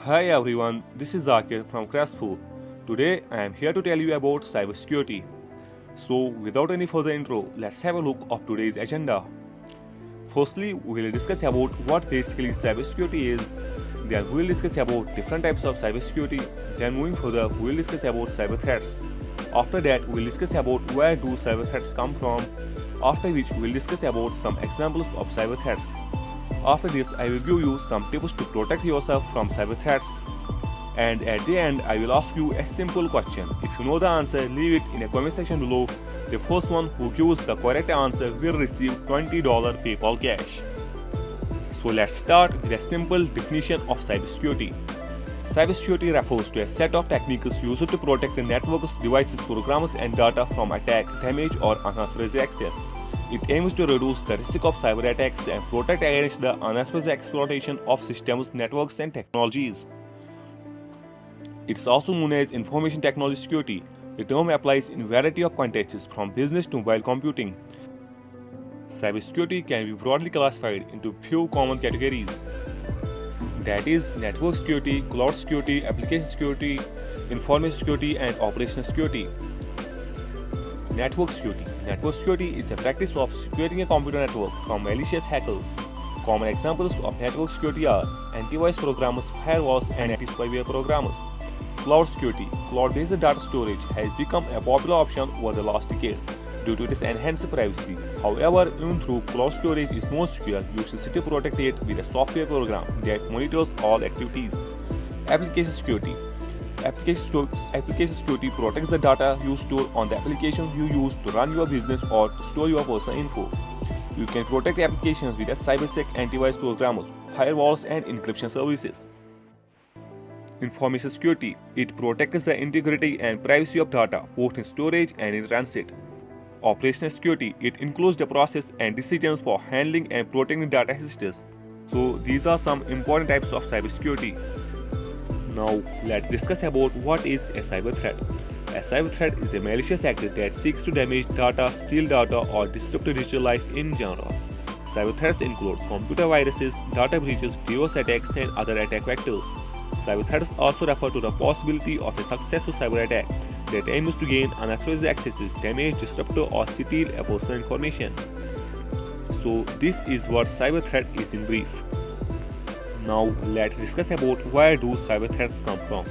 Hi everyone, this is Zakir from Crestful. Today I am here to tell you about cybersecurity. So, without any further intro, let's have a look of today's agenda. Firstly, we will discuss about what basically cybersecurity is. Then we will discuss about different types of cybersecurity. Then moving further, we will discuss about cyber threats. After that, we will discuss about where do cyber threats come from. After which, we will discuss about some examples of cyber threats. After this, I will give you some tips to protect yourself from cyber threats. And at the end, I will ask you a simple question. If you know the answer, leave it in a comment section below. The first one who gives the correct answer will receive $20 PayPal cash. So let's start with a simple definition of cybersecurity. Cybersecurity refers to a set of techniques used to protect the networks, devices, programs, and data from attack, damage, or unauthorized access. It aims to reduce the risk of cyber attacks and protect against the unauthorized exploitation of systems, networks, and technologies. It's also known as information technology security. The term applies in a variety of contexts from business to mobile computing. Cybersecurity can be broadly classified into few common categories. That is network security, cloud security, application security, information security, and operational security. Network security. Network security is the practice of securing a computer network from malicious hackers. Common examples of network security are antivirus programs, firewalls, and anti-spyware programs. Cloud security. Cloud-based data storage has become a popular option over the last decade due to its enhanced privacy. However, even though cloud storage is more secure, you should still protect it with a software program that monitors all activities. Application security. Application security protects the data you store on the applications you use to run your business or to store your personal info. You can protect applications with a cybersec antivirus programs, firewalls, and encryption services. Information security. It protects the integrity and privacy of data, both in storage and in transit. Operational security. It includes the process and decisions for handling and protecting data systems. So these are some important types of cybersecurity. Now let's discuss about what is a cyber threat. A cyber threat is a malicious act that seeks to damage data, steal data, or disrupt digital life in general. Cyber threats include computer viruses, data breaches, DDoS attacks, and other attack vectors. Cyber threats also refer to the possibility of a successful cyber attack that aims to gain unauthorized access, damage, disrupt, or steal a personal information. So this is what cyber threat is in brief. Now let's discuss about where do cyber threats come from.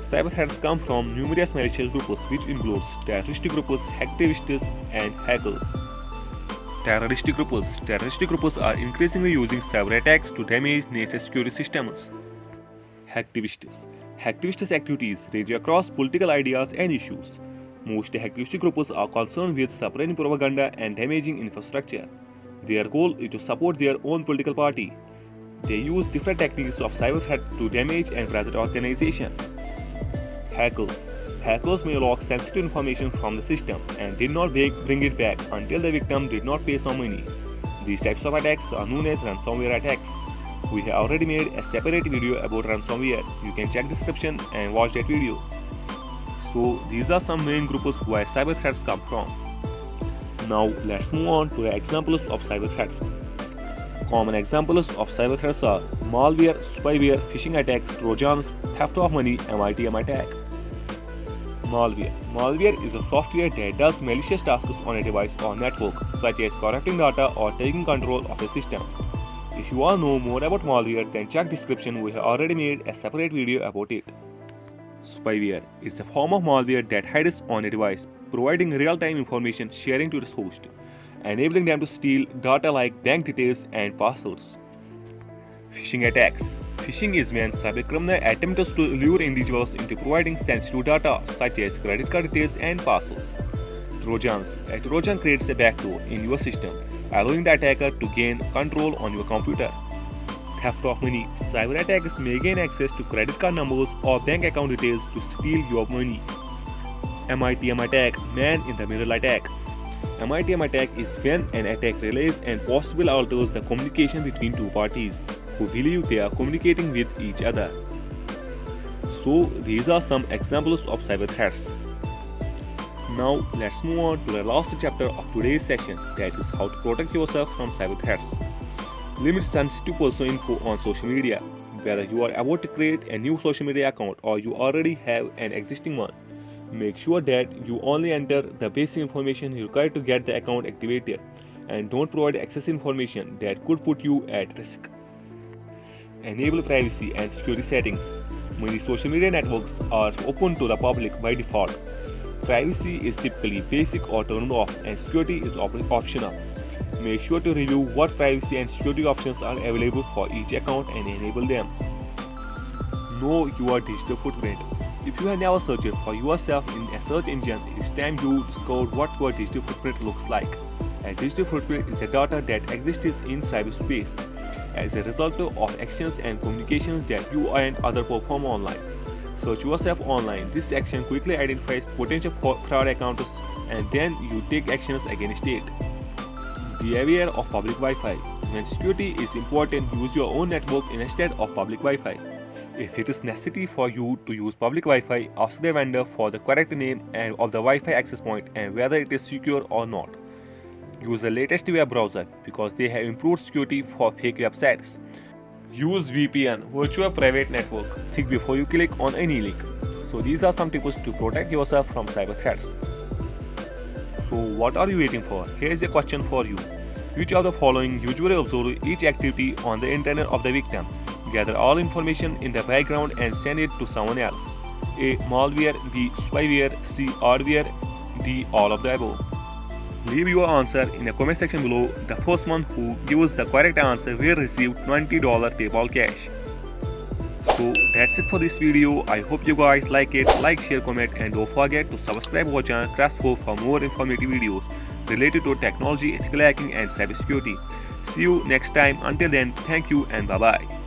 Cyber threats come from numerous malicious groups which includes terrorist groups, hacktivists, and hackers. Terrorist groups are increasingly using cyber attacks to damage national security systems. Hacktivists activities range across political ideas and issues. Most hacktivist groups are concerned with spreading propaganda and damaging infrastructure. Their goal is to support their own political party. They use different techniques of cyber threat to damage and pressure organization. Hackers may lock sensitive information from the system and did not bring it back until the victim did not pay some money. These types of attacks are known as ransomware attacks. We have already made a separate video about ransomware. You can check the description and watch that video. So these are some main groups where cyber threats come from. Now let's move on to the examples of cyber threats. Common examples of cyber threats are malware, spyware, phishing attacks, trojans, theft of money, MITM attack. Malware is a software that does malicious tasks on a device or network, such as corrupting data or taking control of a system. If you want to know more about malware, then check description. We have already made a separate video about it. Spyware is a form of malware that hides on a device, providing real-time information sharing to its host, enabling them to steal data like bank details and passwords. Phishing attacks. Phishing is when cybercriminal attempts to lure individuals into providing sensitive data such as credit card details and passwords. Trojans. A Trojan creates a backdoor in your system, allowing the attacker to gain control on your computer. Theft of money. Cyber attackers may gain access to credit card numbers or bank account details to steal your money. MITM attack. Man in the middle attack. MITM attack is when an attack relays and possibly alters the communication between two parties who believe they are communicating with each other. So these are some examples of cyber threats. Now let's move on to the last chapter of today's session, that is how to protect yourself from cyber threats. Limit sensitive personal info on social media. whether you are about to create a new social media account or you already have an existing one. Make sure that you only enter the basic information required to get the account activated, and don't provide excessive information that could put you at risk. Enable privacy and security settings. Many social media networks are open to the public by default. Privacy is typically basic or turned off, and security is optional. Make sure to review what privacy and security options are available for each account and enable them. Know your digital footprint. If you have never searched for yourself in a search engine, it is time you discover what your digital footprint looks like. A digital footprint is a data that exists in cyberspace as a result of actions and communications that you and others perform online. Search yourself online. This action quickly identifies potential fraud accounts and then you take actions against it. Be aware of public Wi-Fi. When security is important, use your own network instead of public Wi-Fi. If it is necessary for you to use public Wi-Fi, ask the vendor for the correct name and of the Wi-Fi access point and whether it is secure or not. Use the latest web browser because they have improved security for fake websites. Use VPN, Virtual Private Network. Think before you click on any link. So these are some tips to protect yourself from cyber threats. So what are you waiting for? Here is a question for you. Which of the following usually observe each activity on the internet of the victim? Gather all information in the background and send it to someone else. A. Malware. B. Spyware. C. Hardware. D. All of the above. Leave your answer in the comment section below. The first one who gives the correct answer will receive $20 PayPal cash. So that's it for this video. I hope you guys like it. Like, share, comment, and don't forget to subscribe our channel Crash4 for more informative videos related to technology, ethical hacking, and cybersecurity. See you next time. Until then, thank you and bye bye.